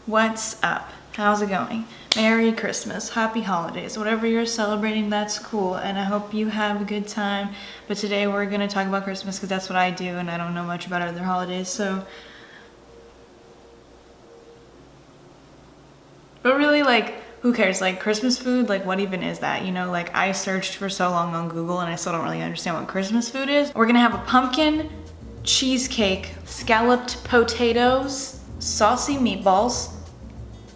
What's up? How's it going? Merry Christmas, happy holidays, whatever you're celebrating, that's cool, and I hope you have a good time. But today we're gonna talk about Christmas because that's what I do and I don't know much about other holidays, so. But really, like, who cares? Like, Christmas food, like, what even is that? You know, like, I searched for so long on Google and I still don't really understand what Christmas food is. We're gonna have a pumpkin cheesecake, scalloped potatoes, saucy meatballs.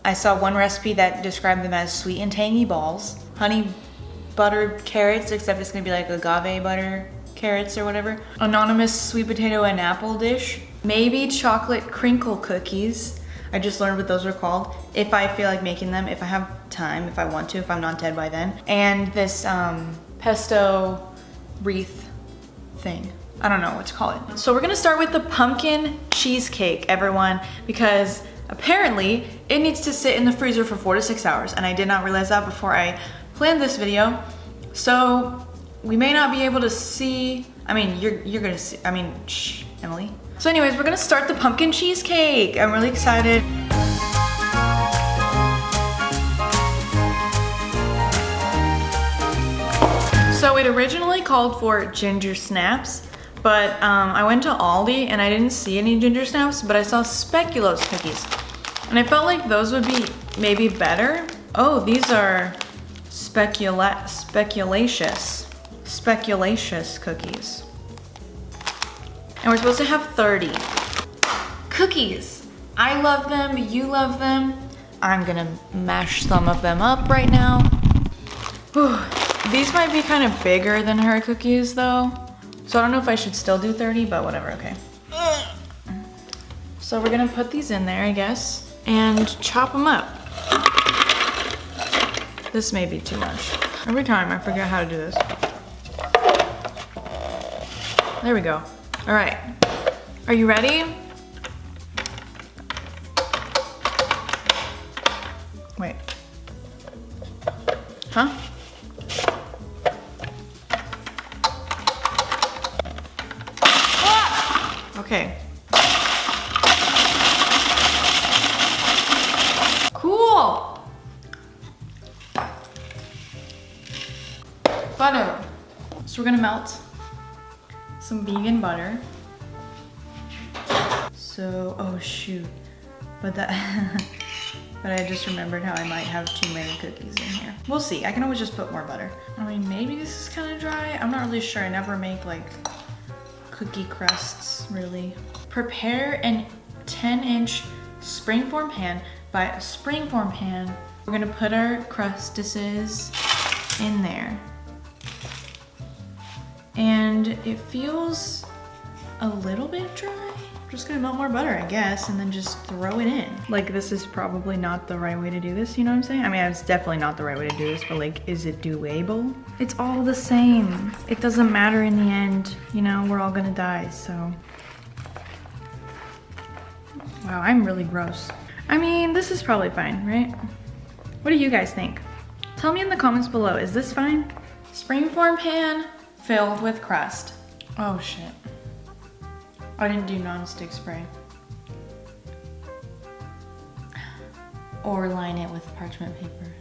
I saw one recipe that described them as sweet and tangy balls, honey buttered carrots, except it's gonna be like agave butter carrots or whatever, anonymous sweet potato and apple dish, maybe chocolate crinkle cookies. I just learned what those are called. If I feel like making them, if I have time, if I want to, if I'm not dead by then. And this pesto wreath thing. I don't know what to call it. So we're gonna start with the pumpkin cheesecake, everyone, because apparently it needs to sit in the freezer for 4 to 6 hours. And I did not realize that before I planned this video. So we may not be able to see, I mean, you're gonna see, I mean, shh, Emily. So anyways, we're gonna start the pumpkin cheesecake. I'm really excited. So it originally called for ginger snaps, but I went to Aldi and I didn't see any ginger snaps, but I saw speculoos cookies. And I felt like those would be maybe better. Oh, these are speculacious cookies. And we're supposed to have 30 cookies. I love them, you love them. I'm gonna mash some of them up right now. Whew. These might be kind of bigger than her cookies though. So I don't know if I should still do 30, but whatever, okay. So we're gonna put these in there, I guess, and chop them up. This may be too much. Every time I forget how to do this. There we go. All right, are you ready? Wait. Huh? Okay. Cool. Butter. So we're gonna melt some vegan butter. So, oh shoot. But that, but I just remembered how I might have too many cookies in here. We'll see, I can always just put more butter. I mean, maybe this is kind of dry. I'm not really sure, I never make like cookie crusts, really. Prepare an 10-inch springform pan. By a springform pan, we're gonna put our crustaces in there. And it feels a little bit dry. I'm just gonna melt more butter, I guess, and then just throw it in. Like, this is probably not the right way to do this, you know what I'm saying? I mean, it's definitely not the right way to do this, but like, is it doable? It's all the same. It doesn't matter in the end, you know, we're all gonna die, so. Wow, I'm really gross. I mean, this is probably fine, right? What do you guys think? Tell me in the comments below, is this fine? Springform pan filled with crust. Oh shit. I didn't do non-stick spray. Or line it with parchment paper.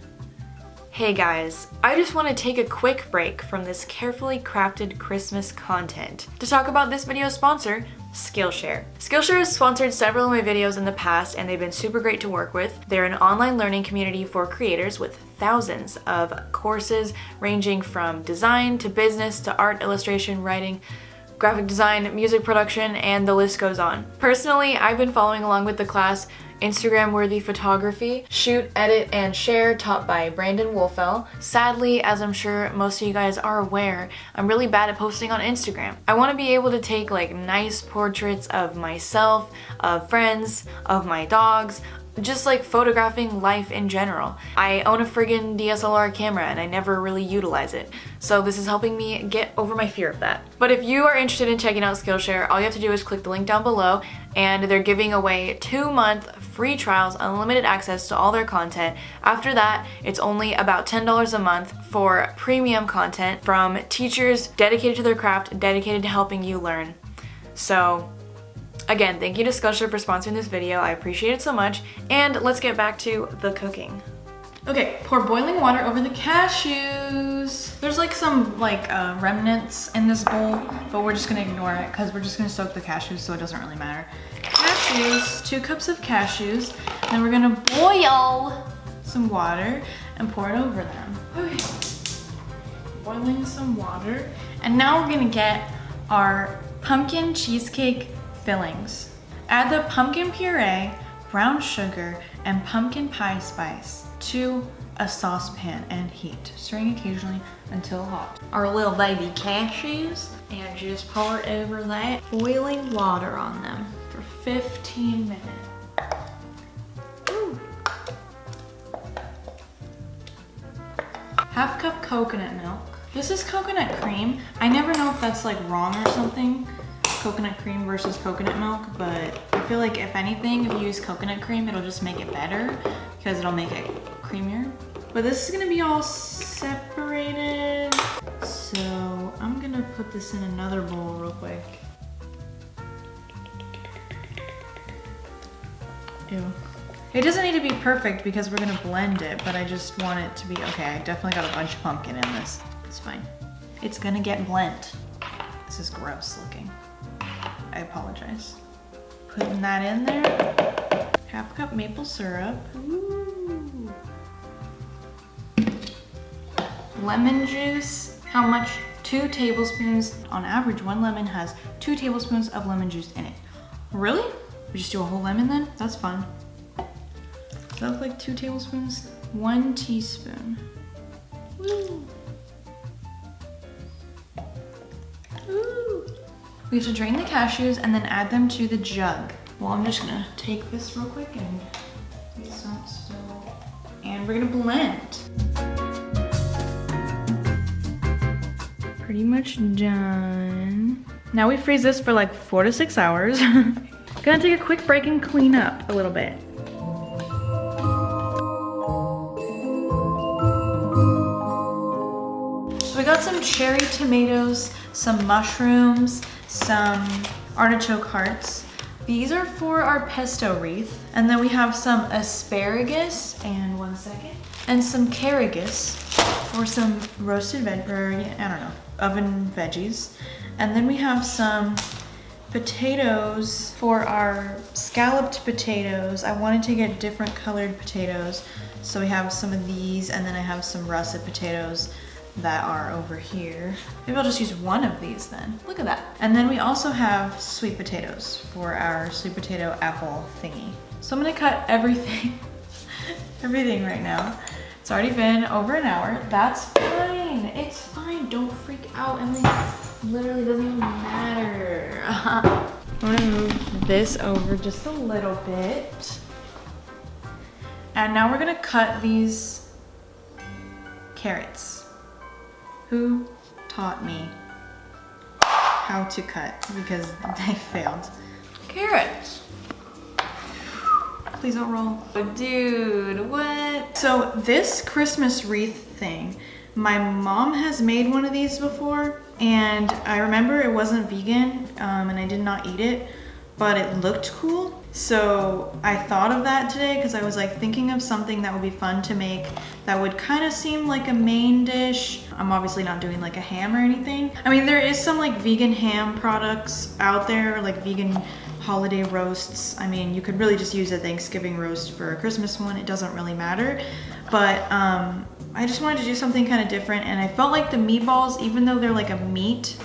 Hey guys, I just want to take a quick break from this carefully crafted Christmas content to talk about this video's sponsor, Skillshare. Skillshare has sponsored several of my videos in the past and they've been super great to work with. They're an online learning community for creators with thousands of courses ranging from design to business to art, illustration, writing, graphic design, music production, and the list goes on. Personally, I've been following along with the class Instagram-worthy photography, shoot, edit, and share taught by Brandon Wolfell. Sadly, as I'm sure most of you guys are aware, I'm really bad at posting on Instagram. I want to be able to take like nice portraits of myself, of friends, of my dogs, just like photographing life in general. I own a friggin' DSLR camera and I never really utilize it. So this is helping me get over my fear of that. But if you are interested in checking out Skillshare, all you have to do is click the link down below and they're giving away 2-month free trials, unlimited access to all their content. After that, it's only about $10 a month for premium content from teachers dedicated to their craft, dedicated to helping you learn. So Again, thank you to Skillshare for sponsoring this video. I appreciate it so much. And let's get back to the cooking. Okay, pour boiling water over the cashews. There's like some remnants in this bowl, but we're just gonna ignore it because we're just gonna soak the cashews, so it doesn't really matter. Cashews, 2 cups of cashews. Then we're gonna boil some water and pour it over them. Okay, boiling some water. And now we're gonna get our pumpkin cheesecake fillings. Add the pumpkin puree, brown sugar, and pumpkin pie spice to a saucepan and heat, stirring occasionally until hot. Our little baby cashews, and just pour over that boiling water on them for 15 minutes. Ooh. Half cup coconut milk. This is coconut cream. I never know if that's like wrong or something, coconut cream versus coconut milk, but I feel like if anything, if you use coconut cream, it'll just make it better because it'll make it creamier. But this is gonna be all separated. So I'm gonna put this in another bowl real quick. Ew. It doesn't need to be perfect because we're gonna blend it, but I just want it to be, okay, I definitely got a bunch of pumpkin in this. It's fine. It's gonna get blent. This is gross looking. I apologize. Putting that in there. Half cup maple syrup. Ooh. Lemon juice. How much? 2 tablespoons. On average, 1 lemon has 2 tablespoons of lemon juice in it. Really? We just do a whole lemon then? That's fun. Does that look like 2 tablespoons? 1 teaspoon. Woo. Ooh. We have to drain the cashews and then add them to the jug. Well, I'm just gonna take this real quick and we're gonna blend. Pretty much done. Now we freeze this for like 4 to 6 hours. Gonna take a quick break and clean up a little bit. So we got some cherry tomatoes, some mushrooms, some artichoke hearts. These are for our pesto wreath. And then we have some asparagus, and and some carrogus, or some roasted oven veggies. And then we have some potatoes for our scalloped potatoes. I wanted to get different colored potatoes. So we have some of these, and then I have some russet potatoes that are over here. Maybe I'll just use one of these then. Look at that. And then we also have sweet potatoes for our sweet potato apple thingy. So I'm gonna cut everything, everything right now. It's already been over an hour. That's fine. It's fine. Don't freak out, Emily. Literally doesn't even matter. I'm gonna move this over just a little bit. And now we're gonna cut these carrots. Who taught me how to cut? Because they failed. Carrots. Please don't roll. Oh, dude, what? So this Christmas wreath thing, my mom has made one of these before, and I remember it wasn't vegan, and I did not eat it, but it looked cool. So I thought of that today because I was like thinking of something that would be fun to make that would kind of seem like a main dish. I'm obviously not doing like a ham or anything. I mean, there is some like vegan ham products out there, like vegan holiday roasts. I mean, you could really just use a Thanksgiving roast for a Christmas one. It doesn't really matter. But I just wanted to do something kind of different, and I felt like the meatballs, even though they're like a meat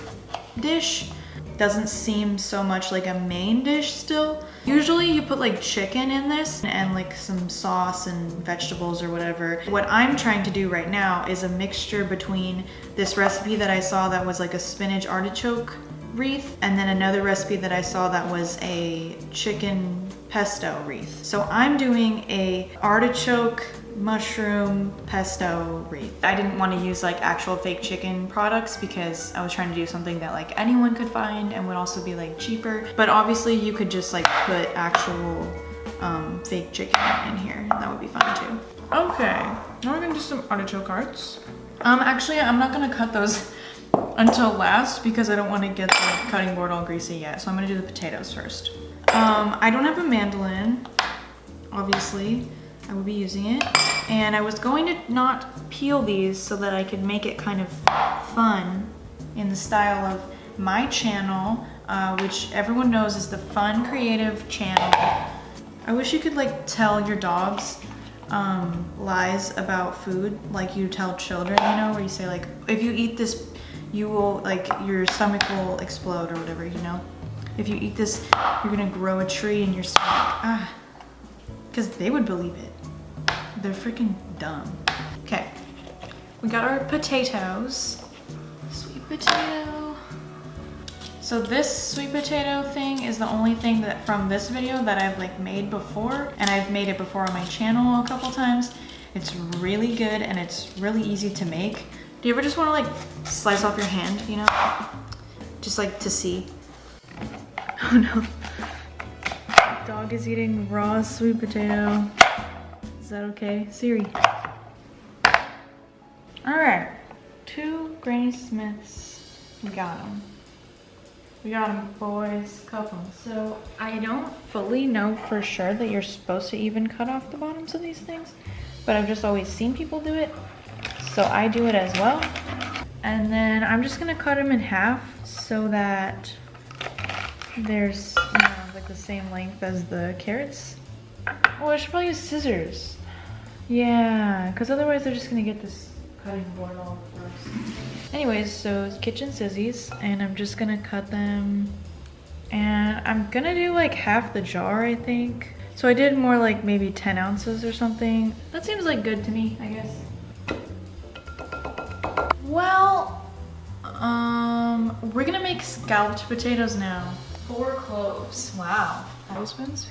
dish, doesn't seem so much like a main dish still. Usually you put like chicken in this and like some sauce and vegetables or whatever. What I'm trying to do right now is a mixture between this recipe that I saw that was like a spinach artichoke wreath, and then another recipe that I saw that was a chicken pesto wreath. So I'm doing a artichoke mushroom pesto wreath. I didn't want to use like actual fake chicken products because I was trying to do something that like anyone could find and would also be like cheaper. But obviously you could just like put actual fake chicken in here. That would be fun too. Okay, now we're gonna do some artichoke hearts. Actually, I'm not gonna cut those until last because I don't want to get the cutting board all greasy yet. So I'm gonna do the potatoes first. I don't have a mandolin, obviously. I will be using it. And I was going to not peel these so that I could make it kind of fun in the style of my channel, which everyone knows is the Fun Creative channel. I wish you could like tell your dogs lies about food like you tell children, you know, where you say like, if you eat this, you will, like, your stomach will explode or whatever, you know? If you eat this, you're gonna grow a tree in your stomach. Because they would believe it. They're freaking dumb. Okay, we got our potatoes. Sweet potato. So this sweet potato thing is the only thing that from this video that I've like made before, and I've made it before on my channel a couple times. It's really good and it's really easy to make. Do you ever just want to like slice off your hand, you know? Just like to see. Oh no. Dog is eating raw sweet potato. Is that okay? Siri. Alright. 2 Granny Smiths. We got them. We got them, boys. Cup them. So I don't fully know for sure that you're supposed to even cut off the bottoms of these things, but I've just always seen people do it. So I do it as well. And then I'm just gonna cut them in half so that there's, you know, like the same length as the carrots. Oh, I should probably use scissors. Yeah, because otherwise they're just gonna get this cutting board all gross. Anyways, so it's kitchen scissors, and I'm just gonna cut them. And I'm gonna do like half the jar, I think. So I did more like maybe 10 ounces or something. That seems like good to me, I guess. Well, we're gonna make scalloped potatoes now. 4 cloves. Wow. Tablespoons?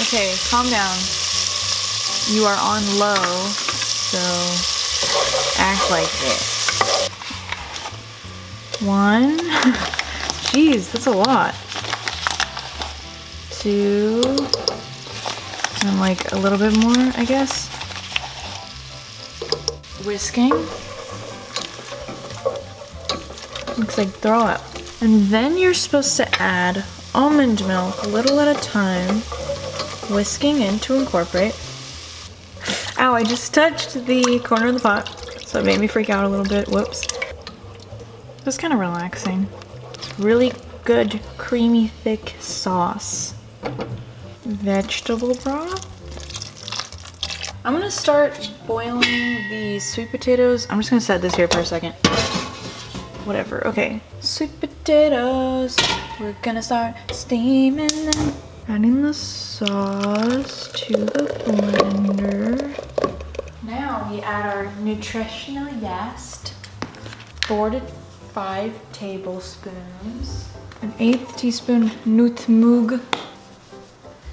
Okay, calm down. You are on low, so act like it. 1. Jeez, that's a lot. 2. And like a little bit more, I guess. Whisking. Looks like throw up. And then you're supposed to add almond milk a little at a time, whisking in to incorporate. Ow, I just touched the corner of the pot, so it made me freak out a little bit. Whoops. It's kind of relaxing. It's really good, creamy, thick sauce. Vegetable broth. I'm gonna start boiling the sweet potatoes. I'm just gonna set this here for a second. Whatever, okay. Sweet potatoes, we're gonna start steaming them. Adding the sauce to the blender. Now we add our nutritional yeast. 4 to 5 tablespoons. 1/8 teaspoon nutmeg.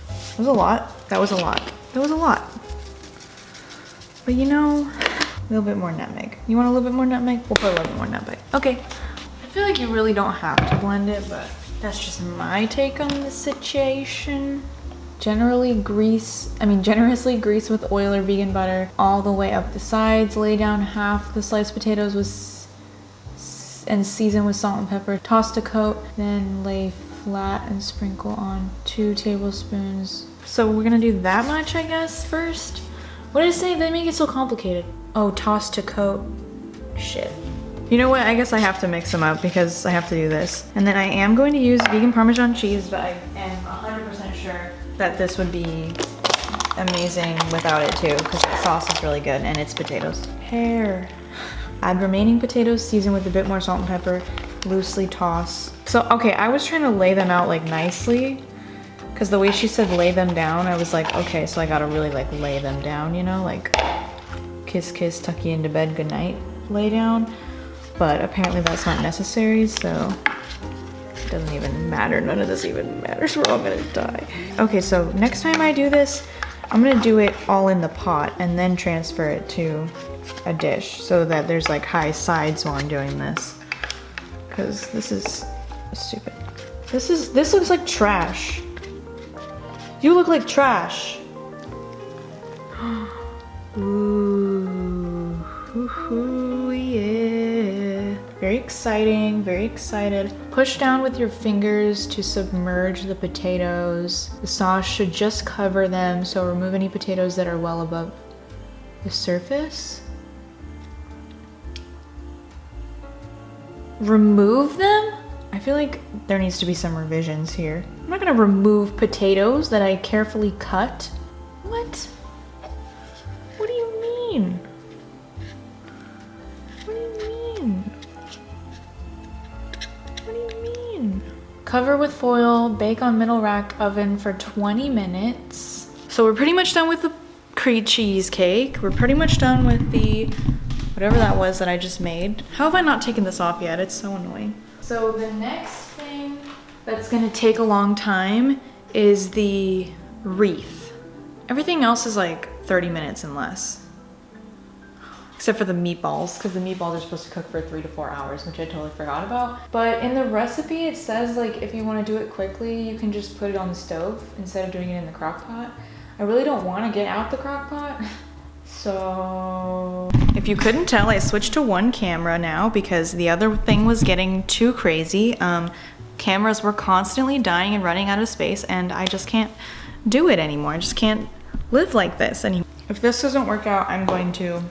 That was a lot. That was a lot. That was a lot. But you know, a little bit more nutmeg. You want a little bit more nutmeg? We'll put a little bit more nutmeg. Okay. I feel like you really don't have to blend it, but that's just my take on the situation. Generously grease with oil or vegan butter all the way up the sides. Lay down half the sliced potatoes and season with salt and pepper. Toss to coat, then lay flat and sprinkle on 2 tablespoons. So we're gonna do that much, I guess, first. What did I say? They make it so complicated. Oh, toss to coat. Shit. You know what? I guess I have to mix them up because I have to do this. And then I am going to use vegan Parmesan cheese, but I am 100% sure that this would be amazing without it too, because the sauce is really good and it's potatoes. Hair. Add remaining potatoes, season with a bit more salt and pepper, loosely toss. So, okay, I was trying to lay them out like nicely, because the way she said lay them down, I was like, okay, so I gotta really like lay them down, you know, like kiss, kiss, tuck you into bed, good night, lay down. But apparently that's not necessary, so it doesn't even matter. None of this even matters. We're all gonna die. Okay, so next time I do this, I'm gonna do it all in the pot and then transfer it to a dish so that there's like high sides while I'm doing this. Because this is stupid. This looks like trash. You look like trash. Ooh, yeah. Very exciting, very excited. Push down with your fingers to submerge the potatoes. The sauce should just cover them, so remove any potatoes that are well above the surface. Remove them? I feel like there needs to be some revisions here. I'm not gonna remove potatoes that I carefully cut. What? What do you mean? What do you mean? What do you mean? Cover with foil, bake on middle rack oven for 20 minutes. So we're pretty much done with the cream cheesecake. We're pretty much done with the whatever that was that I just made. How have I not taken this off yet? It's so annoying. So the next thing that's gonna take a long time is the wreath. Everything else is like 30 minutes and less. Except for the meatballs, because the meatballs are supposed to cook for 3 to 4 hours, which I totally forgot about. But in the recipe, it says like if you want to do it quickly, you can just put it on the stove instead of doing it in the crock pot. I really don't want to get out the crock pot. So if you couldn't tell, I switched to one camera now because the other thing was getting too crazy. Cameras were constantly dying and running out of space, and I just can't do it anymore. I just can't live like this anymore. If this doesn't work out, I'm going to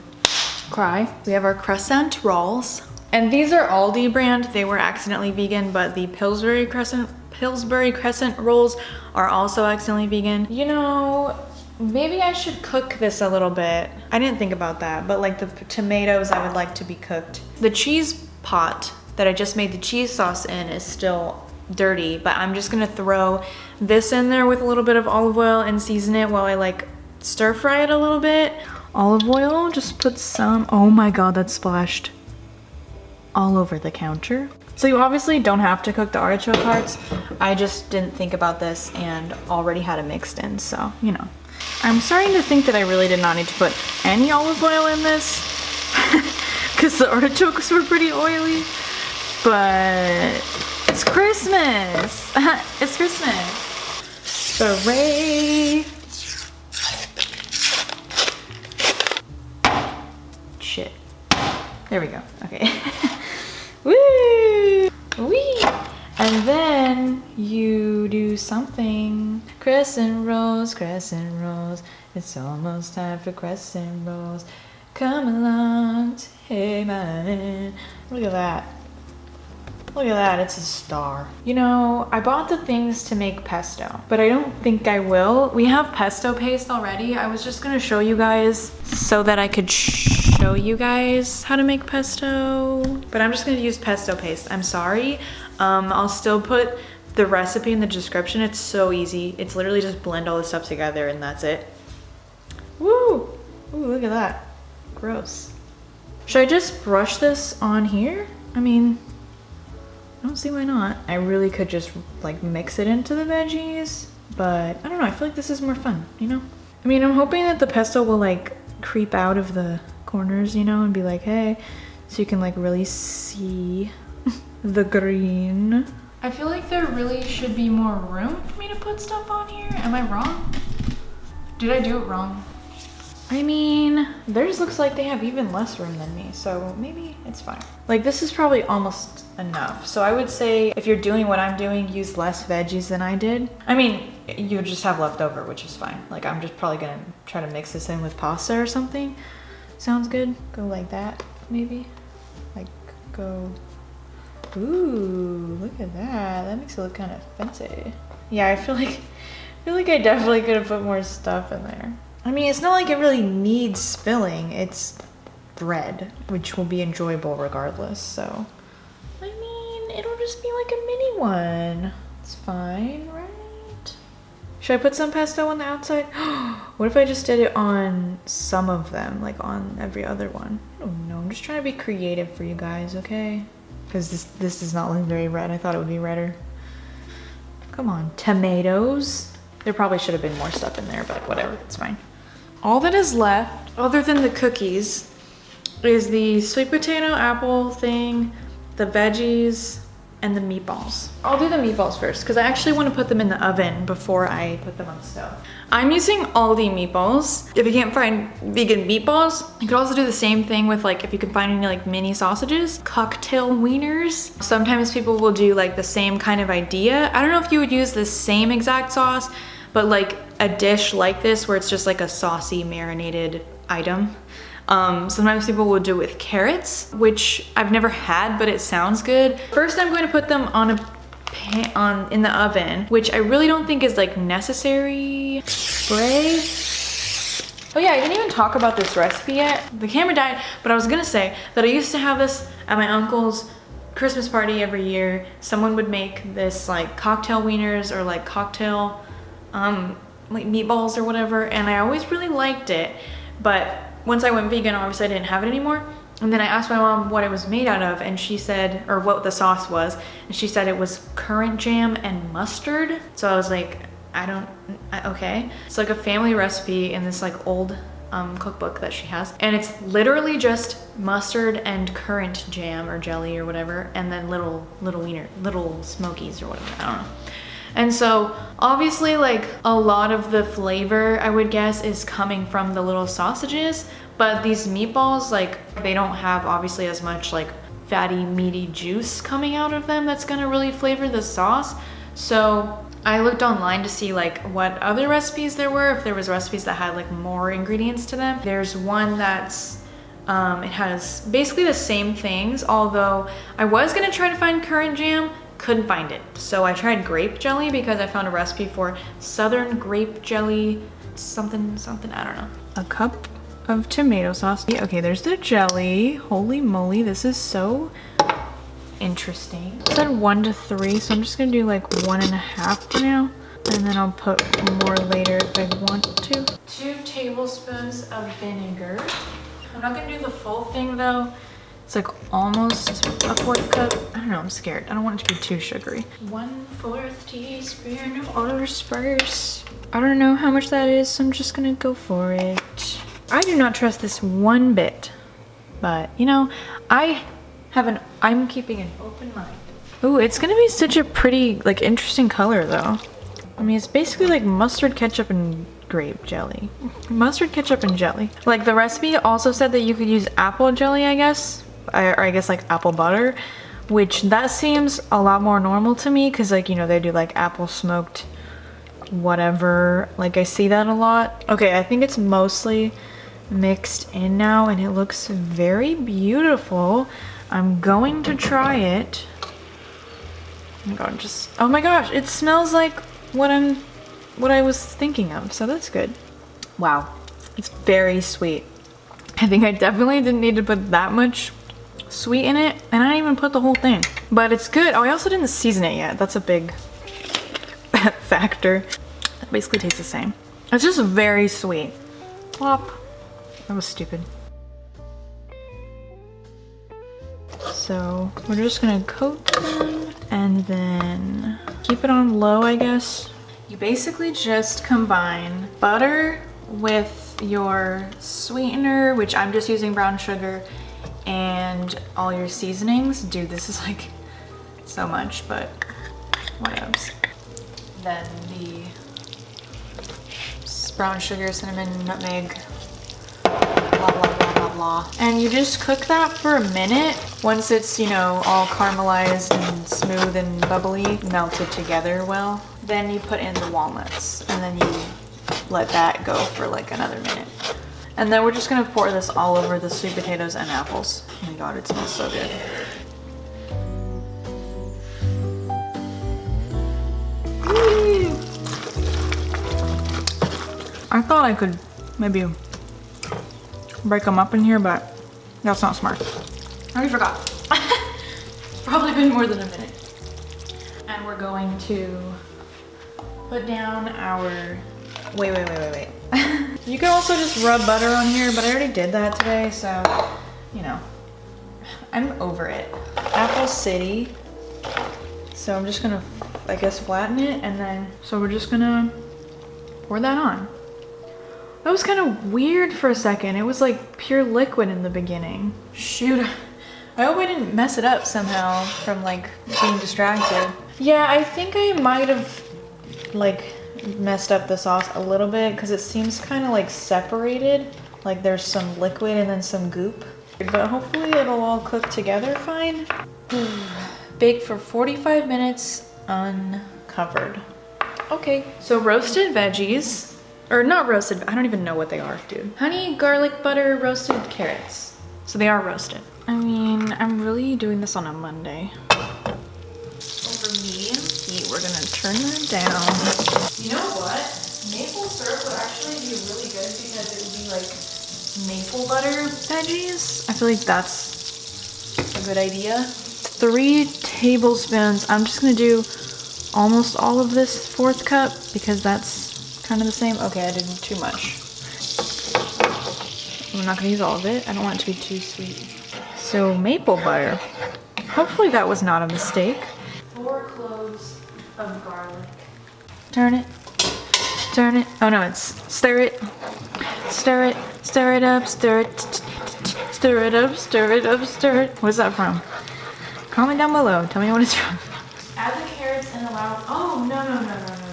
cry. We have our croissant rolls, and these are Aldi brand. They were accidentally vegan, but the Pillsbury crescent rolls are also accidentally vegan. You know, maybe I should cook this a little bit. I didn't think about that, but like the tomatoes I would like to be cooked. The cheese pot that I just made the cheese sauce in is still dirty, but I'm just gonna throw this in there with a little bit of olive oil and season it while I like stir fry it a little bit. Olive oil, just put some. Oh my god, that splashed all over the counter. So you obviously don't have to cook the artichoke hearts. I just didn't think about this and already had it mixed in, so you know. I'm starting to think that I really did not need to put any olive oil in this because the artichokes were pretty oily, but it's Christmas. It's Christmas. Hooray. Shit. There we go. Okay. Woo! Wee! And then you do something. Crescent rolls, crescent rolls. It's almost time for crescent rolls. Come along, hey man. Look at that. Look at that, it's a star. You know, I bought the things to make pesto, but I don't think I will. We have pesto paste already. I was just gonna show you guys so that I could show you guys how to make pesto, but I'm just gonna use pesto paste. I'm sorry. I'll still put the recipe in the description. It's so easy. It's literally just blend all the stuff together and that's it. Woo! Ooh, look at that. Gross. Should I just brush this on here? I mean, I don't see why not. I really could just like mix it into the veggies, but I don't know, I feel like this is more fun, you know? I mean, I'm hoping that the pesto will like creep out of the corners, you know, and be like, hey, so you can like really see the green. I feel like there really should be more room for me to put stuff on here. Am I wrong? Did I do it wrong? I mean, theirs looks like they have even less room than me, so maybe it's fine. Like this is probably almost enough. So I would say if you're doing what I'm doing, use less veggies than I did. I mean, you just have leftover, which is fine. Like I'm just probably gonna try to mix this in with pasta or something. Sounds good. Go like that, maybe. Like go, ooh, look at that. That makes it look kind of fancy. Yeah, I feel like I definitely could have put more stuff in there. I mean, it's not like it really needs filling. It's bread, which will be enjoyable regardless, so. I mean, it'll just be like a mini one. It's fine, right? Should I put some pesto on the outside? What if I just did it on some of them, like on every other one? I don't know, I'm just trying to be creative for you guys, okay? Because this does not look very red. I thought it would be redder. Come on, tomatoes. There probably should have been more stuff in there, but whatever, it's fine. All that is left, other than the cookies, is the sweet potato apple thing, the veggies, and the meatballs. I'll do the meatballs first because I actually want to put them in the oven before I put them on the stove. I'm using Aldi meatballs. If you can't find vegan meatballs, you could also do the same thing with like, if you can find any like mini sausages, cocktail wieners. Sometimes people will do like the same kind of idea. I don't know if you would use the same exact sauce, but like a dish like this where it's just like a saucy marinated item. Sometimes people will do it with carrots, which I've never had, but it sounds good. First, I'm going to put them on a pan in the oven, which I really don't think is like necessary. Spray. Oh yeah, I didn't even talk about this recipe yet. The camera died, but I was gonna say that I used to have this at my uncle's Christmas party every year. Someone would make this like cocktail wieners or like cocktail like meatballs or whatever, and I always really liked it, but once I went vegan, obviously I didn't have it anymore. And then I asked my mom what it was made out of, and she said, or what the sauce was, and she said it was currant jam and mustard. So I was like, okay. It's like a family recipe in this like old cookbook that she has. And it's literally just mustard and currant jam or jelly or whatever, and then little smokies or whatever, I don't know. And so obviously like a lot of the flavor, I would guess, is coming from the little sausages, but these meatballs, like they don't have obviously as much like fatty, meaty juice coming out of them that's gonna really flavor the sauce. So I looked online to see like what other recipes there were, if there was recipes that had like more ingredients to them. There's one that's it has basically the same things, although I was gonna try to find currant jam, couldn't find it. So I tried grape jelly because I found a recipe for southern grape jelly, something, I don't know. A cup of tomato sauce. Okay, there's the jelly. Holy moly, this is so interesting. It said 1 to 3, so I'm just gonna do like 1.5 for now, and then I'll put more later if I want to. 2 tablespoons of vinegar. I'm not gonna do the full thing though. It's like almost a 1/4 cup. I don't know, I'm scared. I don't want it to be too sugary. 1/4 teaspoon of allspice. I don't know how much that is, so I'm just gonna go for it. I do not trust this one bit, but you know, I'm keeping an open mind. Ooh, it's gonna be such a pretty, like interesting color though. I mean, it's basically like mustard ketchup and grape jelly. Mustard ketchup and jelly. Like the recipe also said that you could use apple jelly, I guess. Or I guess like apple butter, which that seems a lot more normal to me because like, you know, they do like apple smoked whatever. Like I see that a lot. Okay, I think it's mostly mixed in now and it looks very beautiful. I'm going to try it. Oh my god, oh my gosh, it smells like what I was thinking of, so that's good. Wow, it's very sweet. I think I definitely didn't need to put that much sweet in it, and I didn't even put the whole thing, but it's good. Oh, I also didn't season it yet. That's a big factor. It basically tastes the same. It's just very sweet. Plop. That was stupid. So we're just gonna coat them and then keep it on low, I guess. You basically just combine butter with your sweetener, which I'm just using brown sugar, and all your seasonings. Dude, this is like so much, but whatevs. Then the brown sugar, cinnamon, nutmeg, blah, blah, blah, blah, blah. And you just cook that for a minute. Once it's, you know, all caramelized and smooth and bubbly, melted together well, then you put in the walnuts, and then you let that go for like another minute. And then we're just gonna pour this all over the sweet potatoes and apples. Oh my god, it smells so good. I thought I could maybe break them up in here, but that's not smart. I already forgot. It's probably been more than a minute. And we're going to put down our, wait. You can also just rub butter on here, but I already did that today, so, you know, I'm over it. Apple City. So I'm just gonna, I guess, flatten it, and then, so we're just gonna pour that on. That was kind of weird for a second. It was like pure liquid in the beginning. Shoot, I hope I didn't mess it up somehow from like being distracted. Yeah, I think I might have like messed up the sauce a little bit because it seems kind of like separated. Like there's some liquid and then some goop. But hopefully it'll all cook together fine. Bake for 45 minutes uncovered. Okay, so roasted veggies, or not roasted, I don't even know what they are, dude. Honey, garlic butter, roasted carrots. So they are roasted. I mean, I'm really doing this on a Monday. Over medium heat, we're gonna turn that down. You know what? Maple syrup would actually be really good because it would be like maple butter veggies. I feel like that's a good idea. 3 tablespoons. I'm just gonna do almost all of this 4th cup because that's kind of the same. Okay, I did too much. I'm not gonna use all of it. I don't want it to be too sweet. So maple butter. Hopefully that was not a mistake. 4 cloves of garlic. Turn it. Turn it. Oh no, it's stir it. Stir it. Stir it up. Stir it. Stir it up. Stir it up. Stir it. What's that from? Comment down below. Tell me what it's from. Add the carrots and allow. Oh no no no no no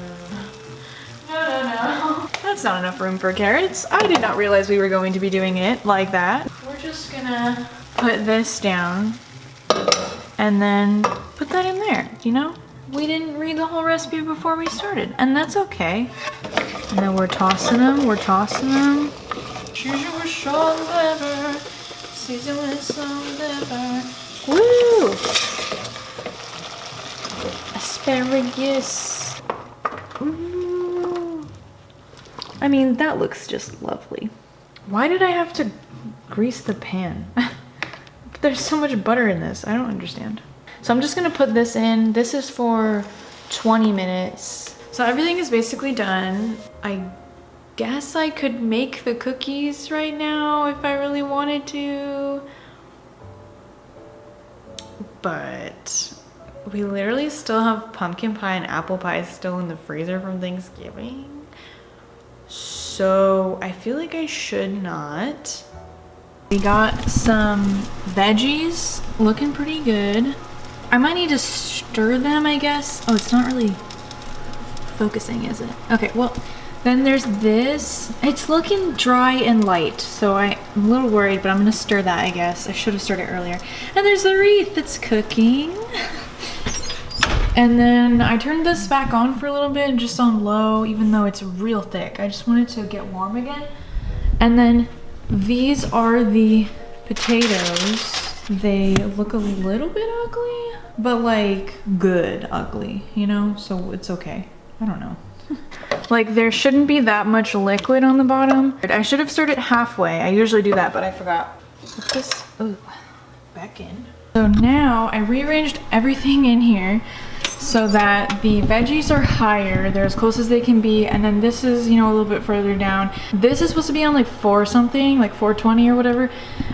no no no no. That's not enough room for carrots. I did not realize we were going to be doing it like that. We're just gonna put this down and then put that in there. You know, we didn't read the whole recipe before we started, and that's okay. And then we're tossing them. We're tossing them. Season with salt and pepper. Season with salt and pepper. Woo! Asparagus. Ooh. I mean, that looks just lovely. Why did I have to grease the pan? There's so much butter in this. I don't understand. So I'm just gonna put this in. This is for 20 minutes. So everything is basically done. I guess I could make the cookies right now if I really wanted to. But we literally still have pumpkin pie and apple pie still in the freezer from Thanksgiving. So I feel like I should not. We got some veggies looking pretty good. I might need to stir them, I guess. Oh, it's not really focusing, is it? Okay, well, then there's this. It's looking dry and light, so I'm a little worried, but I'm gonna stir that, I guess. I should have stirred it earlier. And there's the wreath that's cooking. And then I turned this back on for a little bit, just on low, even though it's real thick. I just wanted to get warm again. And then these are the potatoes. They look a little bit ugly, but like good ugly, you know? So it's okay. I don't know. Like there shouldn't be that much liquid on the bottom. I should have stirred it halfway. I usually do that, but I forgot. Put this back in. So now I rearranged everything in here so that the veggies are higher. They're as close as they can be. And then this is, you know, a little bit further down. This is supposed to be on like 4 something, like 420 or whatever.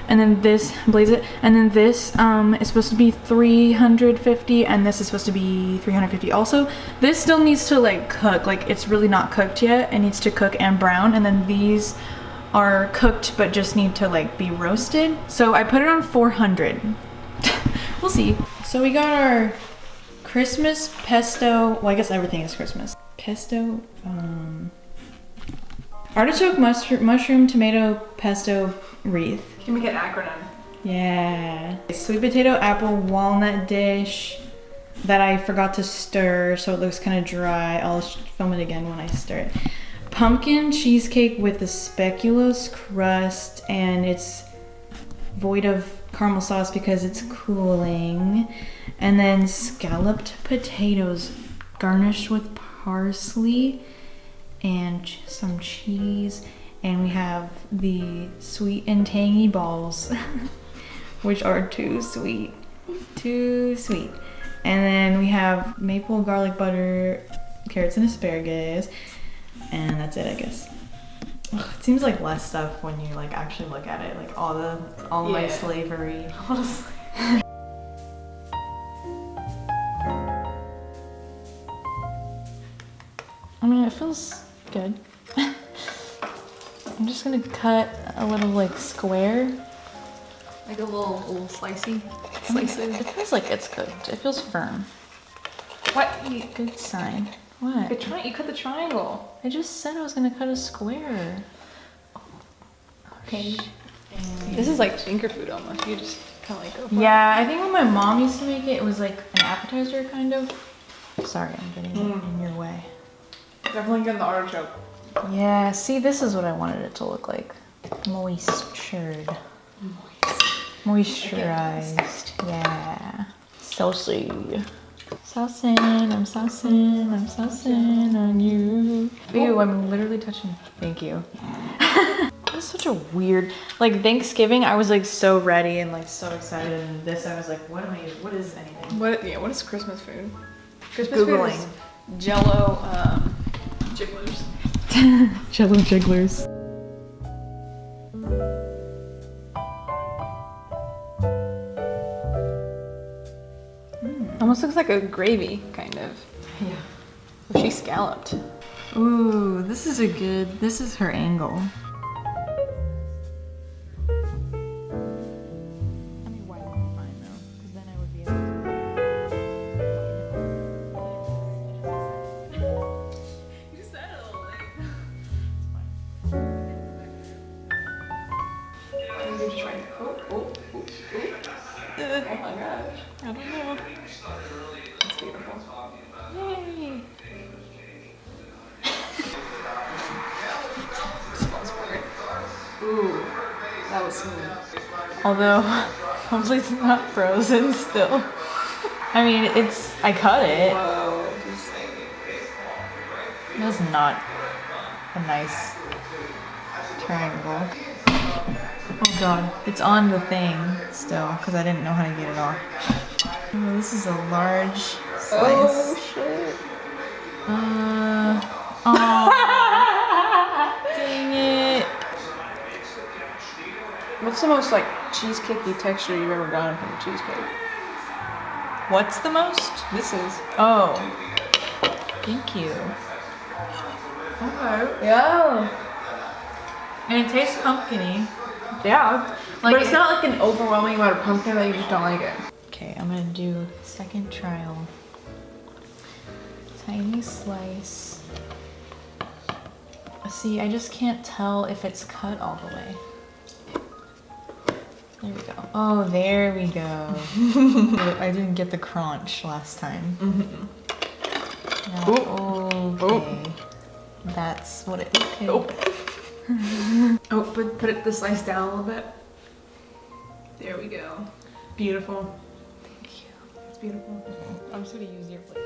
And then this, blaze it. And then this is supposed to be 350 and this is supposed to be 350 also. This still needs to like cook. Like it's really not cooked yet. It needs to cook and brown. And then these are cooked but just need to like be roasted. So I put it on 400. We'll see. So we got our Christmas pesto. Well, I guess everything is Christmas. Pesto, artichoke, mushroom, tomato, pesto, wreath. You can make an acronym. Yeah. Sweet potato, apple, walnut dish that I forgot to stir, so it looks kind of dry. I'll film it again when I stir it. Pumpkin cheesecake with the speculoos crust, and it's void of caramel sauce because it's cooling. And then scalloped potatoes garnished with parsley and some cheese. And we have the sweet and tangy balls, which are too sweet. Too sweet. And then we have maple garlic butter, carrots and asparagus. And that's it, I guess. Ugh, it seems like less stuff when you like actually look at it, like all my slavery. I mean, it feels good. I'm just gonna cut a little like square Like a little slicey. Slices. It feels like it's cooked. It feels firm. What? Good sign. What? You cut the triangle. I just said I was gonna cut a square. Okay. This is like finger food almost. You just kind of like go for Yeah, I think when my mom used to make it, it was like an appetizer kind of. Sorry, I'm getting in your way. Definitely get the artichoke. Yeah, see, this is what I wanted it to look like. Moistured. Moisturized. Yeah. Saucy. Saucing, I'm saucing, I'm saucing on you. Ew, I'm literally touching. Thank you. That's such a weird, like Thanksgiving, I was like so ready and like so excited, and this I was like, what is anything? What is Christmas food? Christmas Googling. food is Jello jigglers. Jello jigglers. Almost looks like a gravy, kind of. Yeah. Oh, she's scalloped. Ooh, this is her angle. Oh my gosh. I don't know. It's beautiful. Yay. Smells great. Ooh, that was smooth. Although, hopefully it's not frozen still. I mean, I cut it. Whoa. That's not a nice triangle. Oh god, it's on the thing still, because I didn't know how to get it off. Oh, this is a large slice. Oh shit. Oh, dang it. What's the most like cheesecakey texture you've ever gotten from a cheesecake? What's the most? This is. Oh, thank you. Okay. Yeah. And it tastes pumpkin-y. Yeah. Like but it's not like an overwhelming amount of pumpkin that you just don't like it. Okay, I'm gonna do second trial. Tiny slice. See, I just can't tell if it's cut all the way. There we go. Oh, there we go. I didn't get the crunch last time. Mm-hmm. Okay. That's what it is. Okay. Oh. Oh, put the slice down a little bit. There we go. Beautiful. Thank you. It's beautiful. I'm just gonna use your plate.